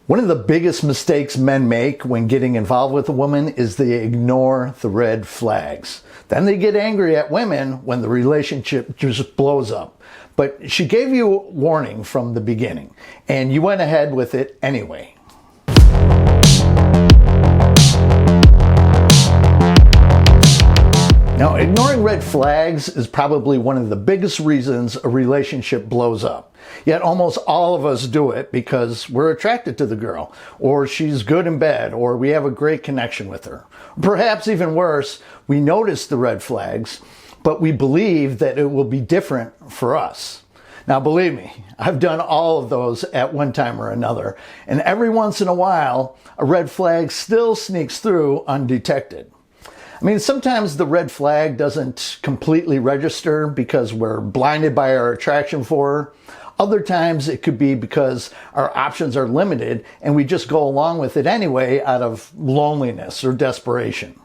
One of the biggest mistakes men make when getting involved with a woman is they ignore the red flags. Then they get angry at women when the relationship just blows up. But she gave you a warning from the beginning, and you went ahead with it anyway. Now, ignoring red flags is probably one of the biggest reasons a relationship blows up. Yet almost all of us do it because we're attracted to the girl, or she's good in bed, or we have a great connection with her. Perhaps even worse, we notice the red flags, but we believe that it will be different for us. Now, believe me, I've done all of those at one time or another, and every once in a while, a red flag still sneaks through undetected. I mean, sometimes the red flag doesn't completely register because we're blinded by our attraction for her. Other times it could be because our options are limited and we just go along with it anyway out of loneliness or desperation.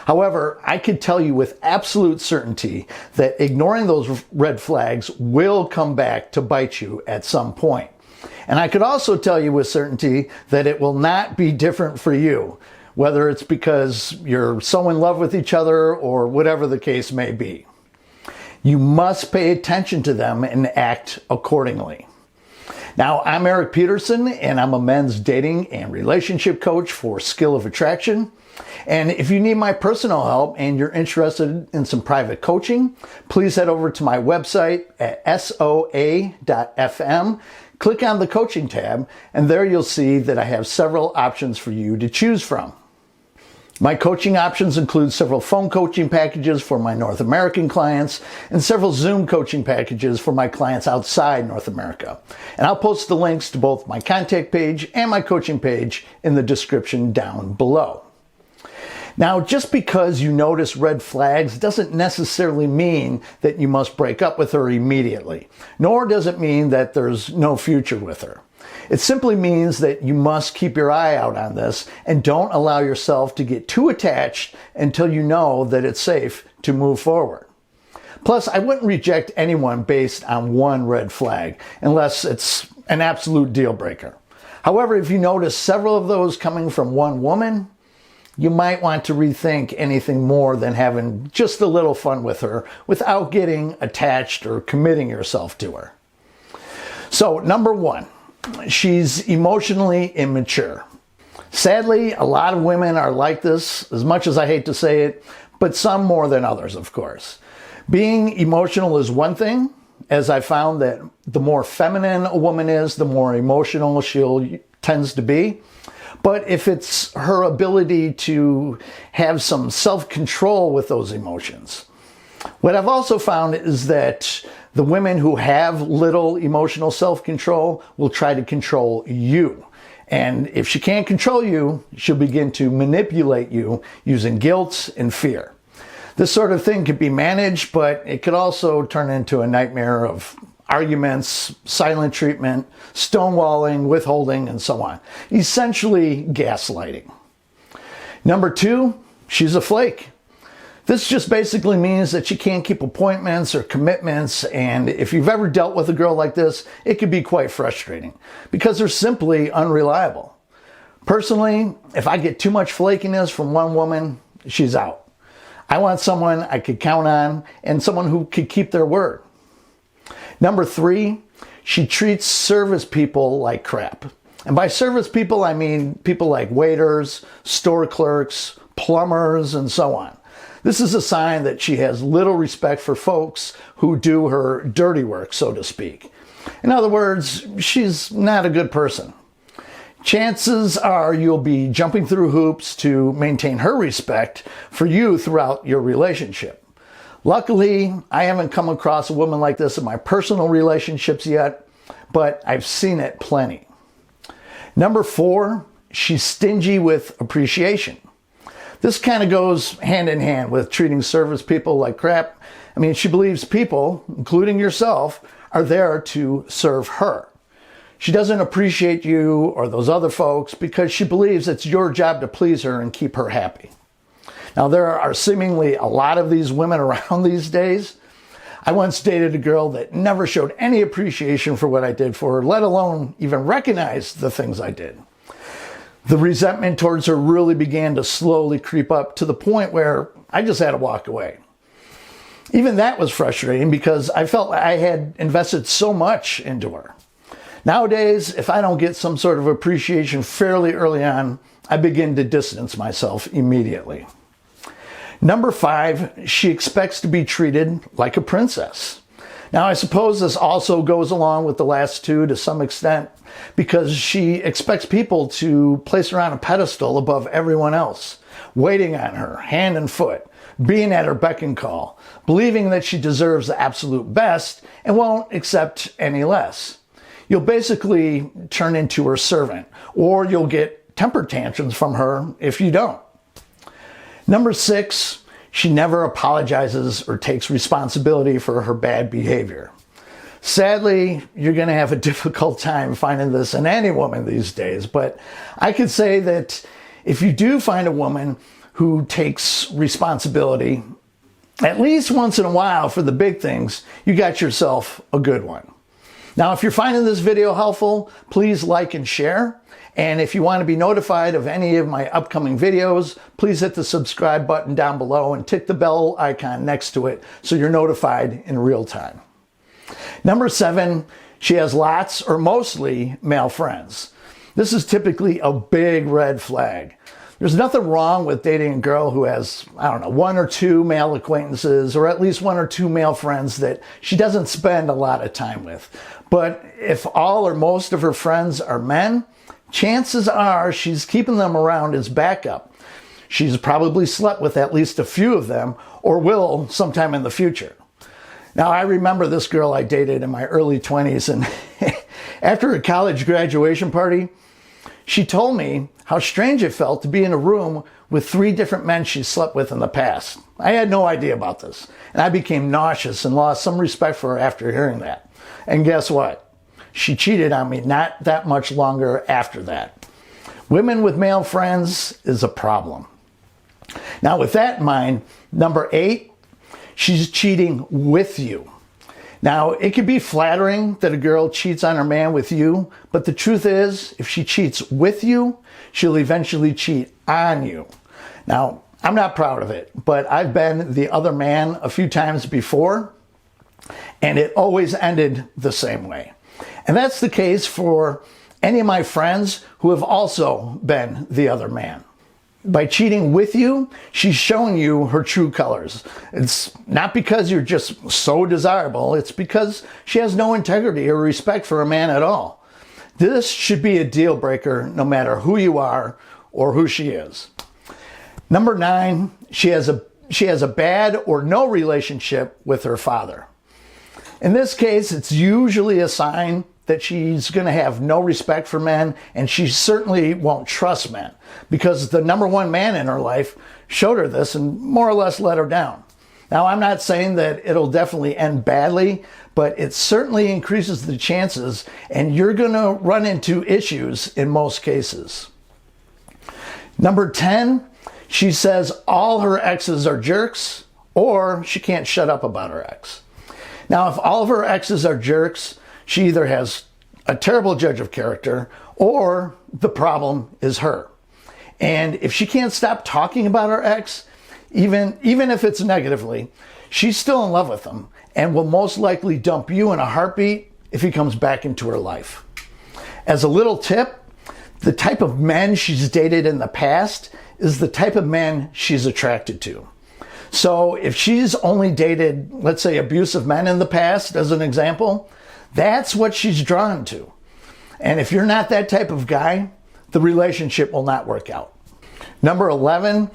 However, I could tell you with absolute certainty that ignoring those red flags will come back to bite you at some point. And I could also tell you with certainty that it will not be different for you, whether it's because you're so in love with each other or whatever the case may be. You must pay attention to them and act accordingly. Now, I'm Erik Peterson, and I'm a men's dating and relationship coach for Skill of Attraction. And if you need my personal help and you're interested in some private coaching, please head over to my website at soa.fm. Click on the coaching tab, and there you'll see that I have several options for you to choose from. My coaching options include several phone coaching packages for my North American clients and several Zoom coaching packages for my clients outside North America. And I'll post the links to both my contact page and my coaching page in the description down below. Now, just because you notice red flags doesn't necessarily mean that you must break up with her immediately, nor does it mean that there's no future with her. It simply means that you must keep your eye out on this and don't allow yourself to get too attached until you know that it's safe to move forward. Plus, I wouldn't reject anyone based on one red flag unless it's an absolute deal breaker. However, if you notice several of those coming from one woman, you might want to rethink anything more than having just a little fun with her without getting attached or committing yourself to her. So, number one, she's emotionally immature. Sadly, a lot of women are like this, as much as I hate to say it, but some more than others, of course. Being emotional is one thing, as I found that the more feminine a woman is, the more emotional she tends to be. But if it's her ability to have some self-control with those emotions. What I've also found is that the women who have little emotional self-control will try to control you. And if she can't control you, she'll begin to manipulate you using guilt and fear. This sort of thing could be managed, but it could also turn into a nightmare of arguments, silent treatment, stonewalling, withholding, and so on. Essentially, gaslighting. Number two, she's a flake. This just basically means that she can't keep appointments or commitments, and if you've ever dealt with a girl like this, it can be quite frustrating because they're simply unreliable. Personally, if I get too much flakiness from one woman, she's out. I want someone I could count on and someone who could keep their word. Number three, she treats service people like crap. And by service people, I mean people like waiters, store clerks, plumbers, and so on. This is a sign that she has little respect for folks who do her dirty work, so to speak. In other words, she's not a good person. Chances are you'll be jumping through hoops to maintain her respect for you throughout your relationship. Luckily, I haven't come across a woman like this in my personal relationships yet, but I've seen it plenty. Number four, she's stingy with appreciation. This kind of goes hand in hand with treating service people like crap. I mean, she believes people, including yourself, are there to serve her. She doesn't appreciate you or those other folks because she believes it's your job to please her and keep her happy. Now, there are seemingly a lot of these women around these days. I once dated a girl that never showed any appreciation for what I did for her, let alone even recognize the things I did. The resentment towards her really began to slowly creep up to the point where I just had to walk away. Even that was frustrating because I felt I had invested so much into her. Nowadays, if I don't get some sort of appreciation fairly early on, I begin to distance myself immediately. Number 5, she expects to be treated like a princess. Now, I suppose this also goes along with the last 2 to some extent because she expects people to place her on a pedestal above everyone else, waiting on her hand and foot, being at her beck and call, believing that she deserves the absolute best and won't accept any less. You'll basically turn into her servant, or you'll get temper tantrums from her if you don't. Number 6, she never apologizes or takes responsibility for her bad behavior. Sadly, you're going to have a difficult time finding this in any woman these days, but I could say that if you do find a woman who takes responsibility, at least once in a while for the big things, you got yourself a good one. Now, if you're finding this video helpful, please like and share. And if you want to be notified of any of my upcoming videos, please hit the subscribe button down below and tick the bell icon next to it so you're notified in real time. Number 7, she has lots or mostly male friends. This is typically a big red flag. There's nothing wrong with dating a girl who has, 1 or 2 male acquaintances or at least 1 or 2 male friends that she doesn't spend a lot of time with. But if all or most of her friends are men, chances are she's keeping them around as backup. She's probably slept with at least a few of them or will sometime in the future. Now, I remember this girl I dated in my early 20s, and after a college graduation party, she told me how strange it felt to be in a room with 3 different men she slept with in the past. I had no idea about this, and I became nauseous and lost some respect for her after hearing that. And guess what? She cheated on me not that much longer after that. Women with male friends is a problem. Now, with that in mind, number 8, she's cheating with you. Now, it could be flattering that a girl cheats on her man with you, but the truth is, if she cheats with you, she'll eventually cheat on you. Now, I'm not proud of it, but I've been the other man a few times before, and it always ended the same way. And that's the case for any of my friends who have also been the other man. By cheating with you, she's showing you her true colors. It's not because you're just so desirable, it's because she has no integrity or respect for a man at all. This should be a deal breaker no matter who you are or who she is. Number 9, she has a bad or no relationship with her father. In this case, it's usually a sign that she's going to have no respect for men, and she certainly won't trust men because the number 1 man in her life showed her this and more or less let her down. Now, I'm not saying that it'll definitely end badly, but it certainly increases the chances, and you're going to run into issues in most cases. Number 10, she says all her exes are jerks, or she can't shut up about her ex. Now, if all of her exes are jerks, she either has a terrible judge of character or the problem is her. And if she can't stop talking about her ex, even if it's negatively, she's still in love with him and will most likely dump you in a heartbeat if he comes back into her life. As a little tip, the type of men she's dated in the past is the type of men she's attracted to. So if she's only dated, let's say, abusive men in the past, as an example, that's what she's drawn to. And if you're not that type of guy, the relationship will not work out. Number 11,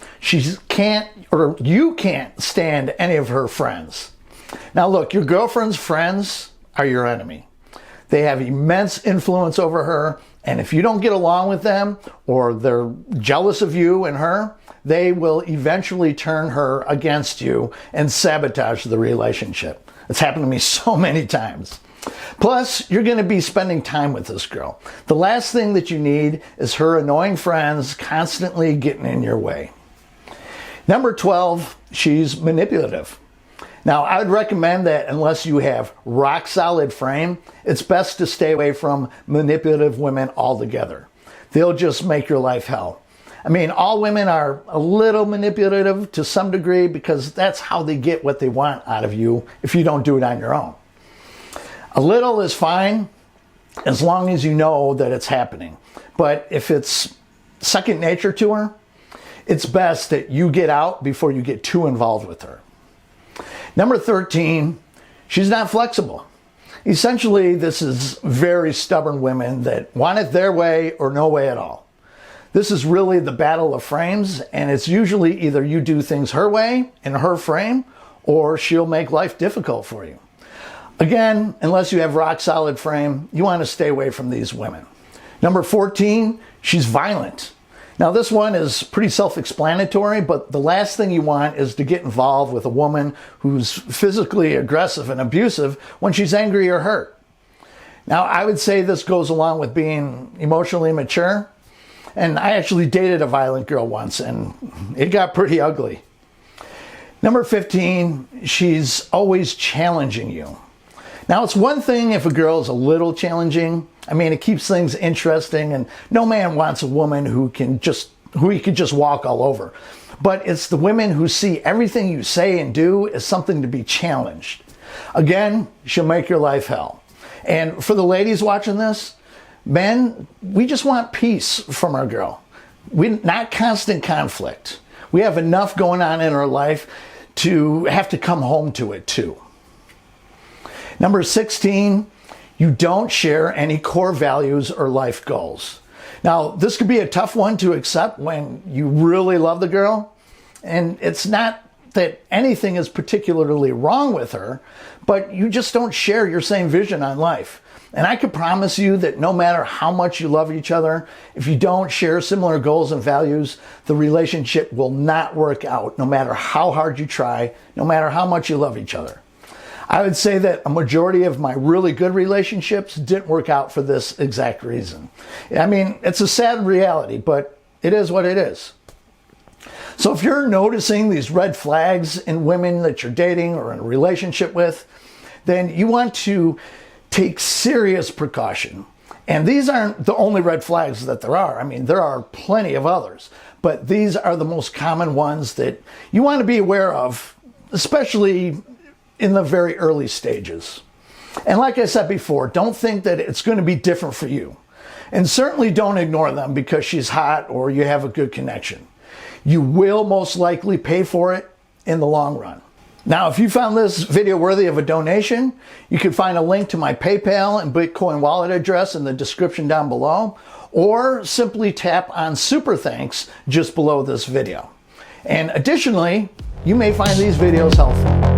you can't stand any of her friends. Now look, your girlfriend's friends are your enemy. They have immense influence over her, and if you don't get along with them or they're jealous of you and her, they will eventually turn her against you and sabotage the relationship. It's happened to me so many times. Plus, you're going to be spending time with this girl. The last thing that you need is her annoying friends constantly getting in your way. Number 12, she's manipulative. Now, I would recommend that unless you have rock solid frame, it's best to stay away from manipulative women altogether. they'll just make your life hell. I mean, all women are a little manipulative to some degree because that's how they get what they want out of you if you don't do it on your own. A little is fine as long as you know that it's happening. But if it's second nature to her, it's best that you get out before you get too involved with her. Number 13, she's not flexible. Essentially, this is very stubborn women that want it their way or no way at all. This is really the battle of frames, and it's usually either you do things her way, in her frame, or she'll make life difficult for you. Again, unless you have rock solid frame, you want to stay away from these women. Number 14, she's violent. Now this one is pretty self-explanatory, but the last thing you want is to get involved with a woman who's physically aggressive and abusive when she's angry or hurt. Now I would say this goes along with being emotionally mature. And I actually dated a violent girl once, and it got pretty ugly. Number 15, she's always challenging you. Now, it's one thing if a girl is a little challenging. I mean, it keeps things interesting, and no man wants a woman who he could just walk all over. But it's the women who see everything you say and do as something to be challenged. Again, she'll make your life hell. And for the ladies watching this, men, we just want peace from our girl. Not constant conflict. We have enough going on in our life to have to come home to it too. Number 16, you don't share any core values or life goals. Now, this could be a tough one to accept when you really love the girl. And it's not that anything is particularly wrong with her, but you just don't share your same vision on life. And I can promise you that no matter how much you love each other, if you don't share similar goals and values, the relationship will not work out, no matter how hard you try, no matter how much you love each other. I would say that a majority of my really good relationships didn't work out for this exact reason. I mean, it's a sad reality, but it is what it is. So if you're noticing these red flags in women that you're dating or in a relationship with, then you want to take serious precaution. And these aren't the only red flags that there are. I mean, there are plenty of others, but these are the most common ones that you want to be aware of, especially in the very early stages. And like I said before, don't think that it's going to be different for you. And certainly don't ignore them because she's hot or you have a good connection. You will most likely pay for it in the long run. Now, if you found this video worthy of a donation, you can find a link to my PayPal and Bitcoin wallet address in the description down below, or simply tap on Super Thanks just below this video. And additionally, you may find these videos helpful.